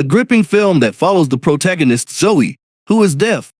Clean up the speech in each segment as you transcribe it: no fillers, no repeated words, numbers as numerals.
a gripping film that follows the protagonist Zoe, who is deaf,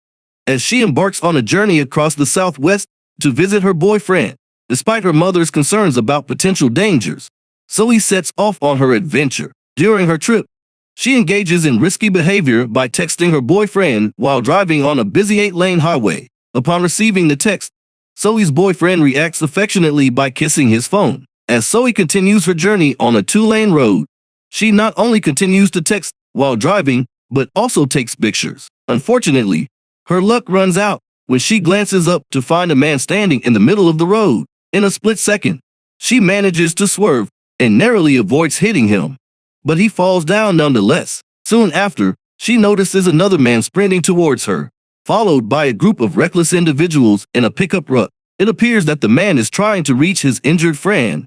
as she embarks on a journey across the Southwest to visit her boyfriend. Despite her mother's concerns about potential dangers, Zoe sets off on her adventure. During her trip, she engages in risky behavior by texting her boyfriend while driving on a busy 8-lane highway. Upon receiving the text, Zoe's boyfriend reacts affectionately by kissing his phone. As Zoe continues her journey on a 2-lane road, she not only continues to text while driving, but also takes pictures. Unfortunately, her luck runs out when she glances up to find a man standing in the middle of the road. In a split second, she manages to swerve and narrowly avoids hitting him, but he falls down nonetheless. Soon after, she notices another man sprinting towards her, followed by a group of reckless individuals in a pickup truck. It appears that the man is trying to reach his injured friend,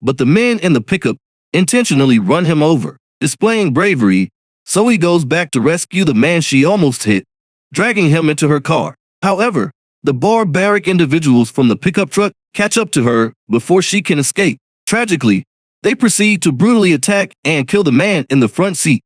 but the men in the pickup intentionally run him over. Displaying bravery, Zoe goes back to rescue the man she almost hit, dragging him into her car. However, the barbaric individuals from the pickup truck catch up to her before she can escape. Tragically, they proceed to brutally attack and kill the man in the front seat,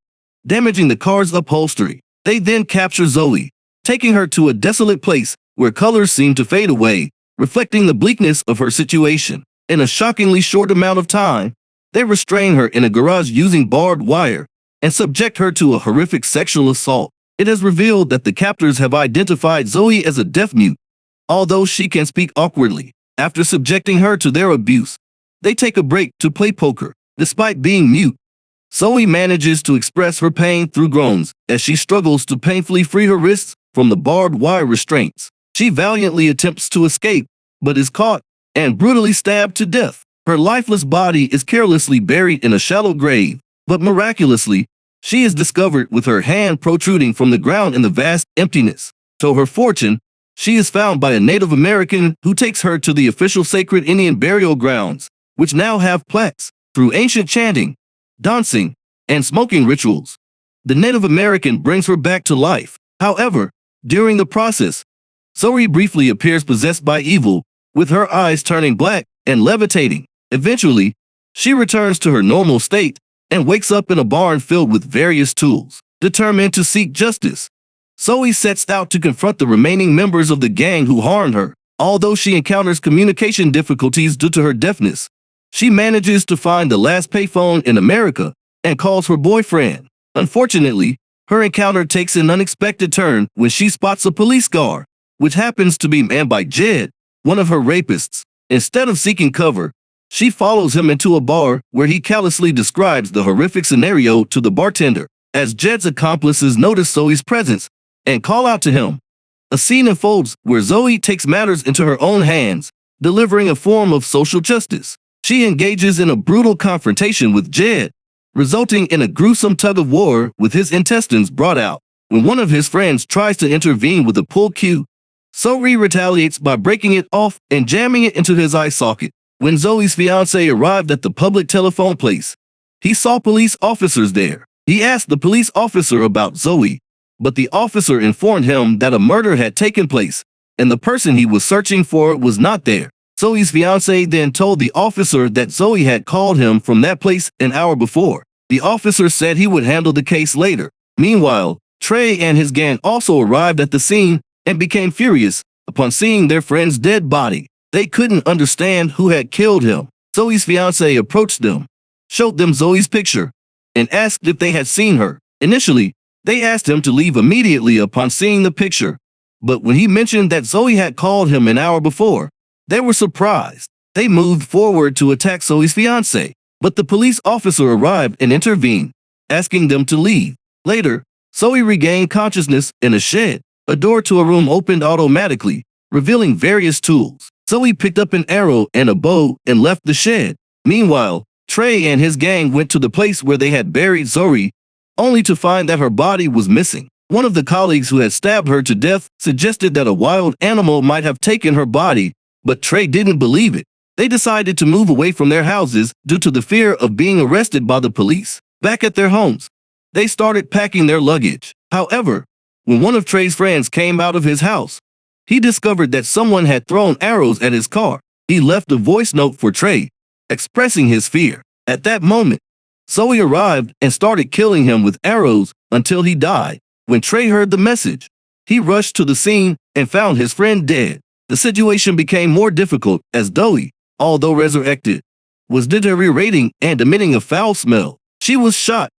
damaging the car's upholstery. They then capture Zoe, taking her to a desolate place where colors seem to fade away, reflecting the bleakness of her situation. In a shockingly short amount of time, they restrain her in a garage using barbed wire and subject her to a horrific sexual assault. It is revealed that the captors have identified Zoe as a deaf mute, although she can speak awkwardly. After subjecting her to their abuse, they take a break to play poker. Despite being mute, Zoe manages to express her pain through groans as she struggles to painfully free her wrists from the barbed wire restraints. She valiantly attempts to escape, but is caught and brutally stabbed to death. Her lifeless body is carelessly buried in a shallow grave, but miraculously, she is discovered with her hand protruding from the ground in the vast emptiness. To her fortune, she is found by a Native American who takes her to the official sacred Indian burial grounds, which now have plaques. Through ancient chanting, dancing, and smoking rituals, the Native American brings her back to life. However, during the process, Zoe briefly appears possessed by evil, with her eyes turning black and levitating. Eventually, she returns to her normal state and wakes up in a barn filled with various tools. Determined to seek justice, Zoe sets out to confront the remaining members of the gang who harmed her. Although she encounters communication difficulties due to her deafness, she manages to find the last payphone in America and calls her boyfriend. Unfortunately, her encounter takes an unexpected turn when she spots a police car, which happens to be manned by Jed, one of her rapists. Instead of seeking cover, she follows him into a bar where he callously describes the horrific scenario to the bartender. As Jed's accomplices notice Zoe's presence and call out to him, a scene unfolds where Zoe takes matters into her own hands, delivering a form of social justice. She engages in a brutal confrontation with Jed, resulting in a gruesome tug-of-war with his intestines brought out. When one of his friends tries to intervene with a pull cue, Zoe retaliates by breaking it off and jamming it into his eye socket. When Zoe's fiancé arrived at the public telephone place, he saw police officers there. He asked the police officer about Zoe, but the officer informed him that a murder had taken place, and the person he was searching for was not there. Zoe's fiancé then told the officer that Zoe had called him from that place an hour before. The officer said he would handle the case later. Meanwhile, Trey and his gang also arrived at the scene and became furious upon seeing their friend's dead body. They couldn't understand who had killed him. Zoe's fiancé approached them, showed them Zoe's picture, and asked if they had seen her. Initially, they asked him to leave immediately upon seeing the picture, but when he mentioned that Zoe had called him an hour before, they were surprised. They moved forward to attack Zoe's fiancé, but the police officer arrived and intervened, asking them to leave. Later, Zoe regained consciousness in a shed. A door to a room opened automatically, revealing various tools. Zoe picked up an arrow and a bow and left the shed. Meanwhile, Trey and his gang went to the place where they had buried Zoe, only to find that her body was missing. One of the colleagues who had stabbed her to death suggested that a wild animal might have taken her body, but Trey didn't believe it. They decided to move away from their houses due to the fear of being arrested by the police. Back at their homes, they started packing their luggage. However, when one of Trey's friends came out of his house, he discovered that someone had thrown arrows at his car. He left a voice note for Trey, expressing his fear. At that moment, Zoe arrived and started killing him with arrows until he died. When Trey heard the message, he rushed to the scene and found his friend dead. The situation became more difficult as Zoe, although resurrected, was deteriorating and emitting a foul smell. She was shot,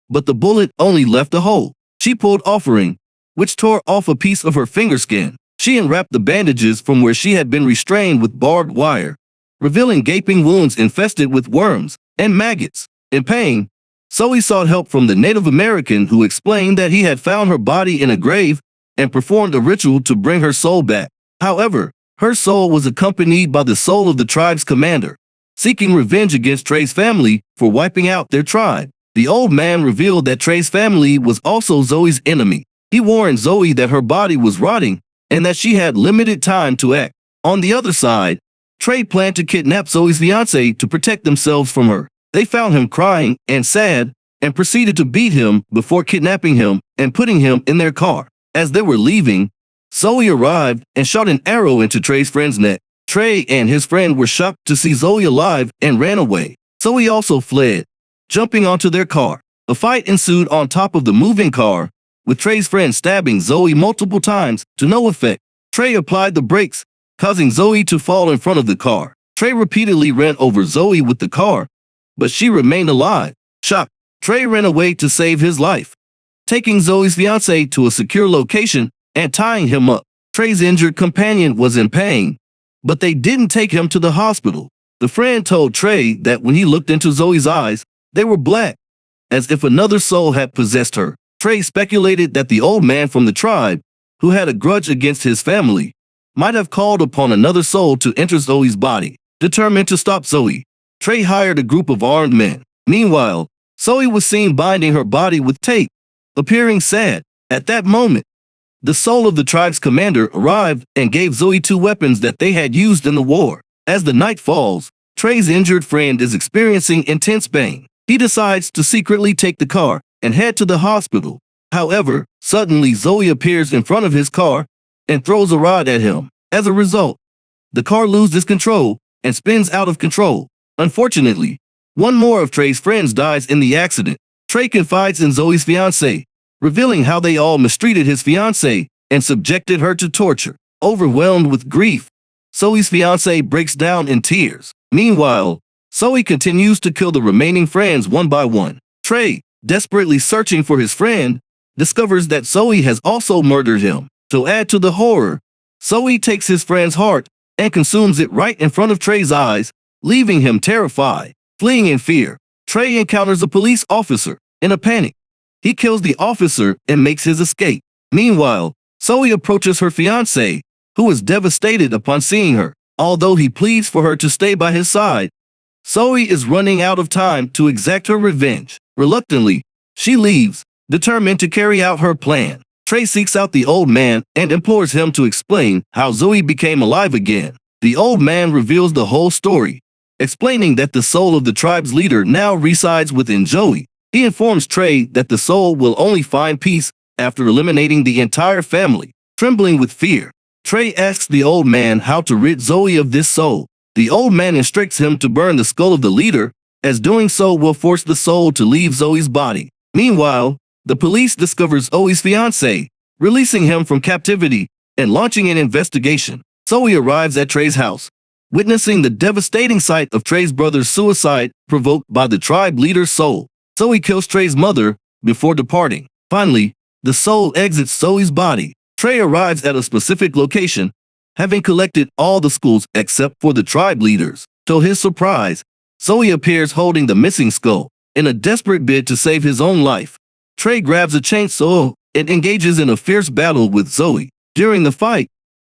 but the bullet only left a hole. She pulled offering, which tore off a piece of her finger skin. She unwrapped the bandages from where she had been restrained with barbed wire, revealing gaping wounds infested with worms and maggots. In pain, Zoe sought help from the Native American who explained that he had found her body in a grave and performed a ritual to bring her soul back. However, her soul was accompanied by the soul of the tribe's commander, seeking revenge against Trey's family for wiping out their tribe. The old man revealed that Trey's family was also Zoe's enemy. He warned Zoe that her body was rotting and that she had limited time to act. On the other side, Trey planned to kidnap Zoe's fiancé to protect themselves from her. They found him crying and sad and proceeded to beat him before kidnapping him and putting him in their car. As they were leaving, Zoe arrived and shot an arrow into Trey's friend's neck. Trey and his friend were shocked to see Zoe alive and ran away. Zoe also fled, jumping onto their car. A fight ensued on top of the moving car, with Trey's friend stabbing Zoe multiple times to no effect. Trey applied the brakes, causing Zoe to fall in front of the car. Trey repeatedly ran over Zoe with the car, but she remained alive. Shocked, Trey ran away to save his life, taking Zoe's fiancé to a secure location and tying him up. Trey's injured companion was in pain, but they didn't take him to the hospital. The friend told Trey that when he looked into Zoe's eyes, they were black, as if another soul had possessed her. Trey speculated that the old man from the tribe, who had a grudge against his family, might have called upon another soul to enter Zoe's body. Determined to stop Zoe, Trey hired a group of armed men. Meanwhile, Zoe was seen binding her body with tape, appearing sad. At that moment, the soul of the tribe's commander arrived and gave Zoe 2 weapons that they had used in the war. As the night falls, Trey's injured friend is experiencing intense pain. He decides to secretly take the car and head to the hospital. However, suddenly Zoe appears in front of his car and throws a rod at him. As a result, the car loses control and spins out of control. Unfortunately, one more of Trey's friends dies in the accident. Trey confides in Zoe's fiancé, revealing how they all mistreated his fiancé and subjected her to torture. Overwhelmed with grief, Zoe's fiancé breaks down in tears. Meanwhile, Zoe continues to kill the remaining friends one by one. Trey, desperately searching for his friend, discovers that Zoe has also murdered him. To add to the horror, Zoe takes his friend's heart and consumes it right in front of Trey's eyes, leaving him terrified. Fleeing in fear, Trey encounters a police officer. In a panic, he kills the officer and makes his escape. Meanwhile, Zoe approaches her fiancé, who is devastated upon seeing her. Although he pleads for her to stay by his side, Zoe is running out of time to exact her revenge. Reluctantly, she leaves, determined to carry out her plan. Trey seeks out the old man and implores him to explain how Zoe became alive again. The old man reveals the whole story, explaining that the soul of the tribe's leader now resides within Zoe. He informs Trey that the soul will only find peace after eliminating the entire family. Trembling with fear, Trey asks the old man how to rid Zoe of this soul. The old man instructs him to burn the skull of the leader, as doing so will force the soul to leave Zoe's body. Meanwhile, the police discovers Zoe's fiancé, releasing him from captivity and launching an investigation. Zoe arrives at Trey's house, witnessing the devastating sight of Trey's brother's suicide provoked by the tribe leader's soul. Zoe kills Trey's mother before departing. Finally, the soul exits Zoe's body. Trey arrives at a specific location, having collected all the skulls except for the tribe leaders. To his surprise, Zoe appears holding the missing skull. In a desperate bid to save his own life, Trey grabs a chainsaw and engages in a fierce battle with Zoe. During the fight,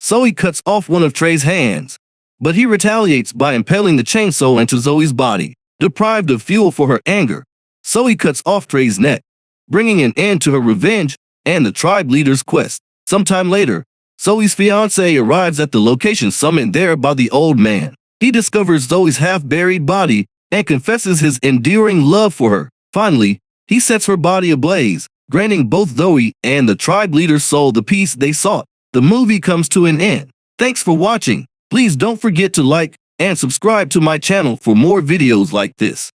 Zoe cuts off one of Trey's hands, but he retaliates by impaling the chainsaw into Zoe's body. Deprived of fuel for her anger, Zoe cuts off Trey's neck, bringing an end to her revenge and the tribe leader's quest. Sometime later, Zoe's fiancé arrives at the location summoned there by the old man. He discovers Zoe's half-buried body and confesses his enduring love for her. Finally, he sets her body ablaze, granting both Zoe and the tribe leader's soul the peace they sought. The movie comes to an end. Thanks for watching. Please don't forget to like and subscribe to my channel for more videos like this.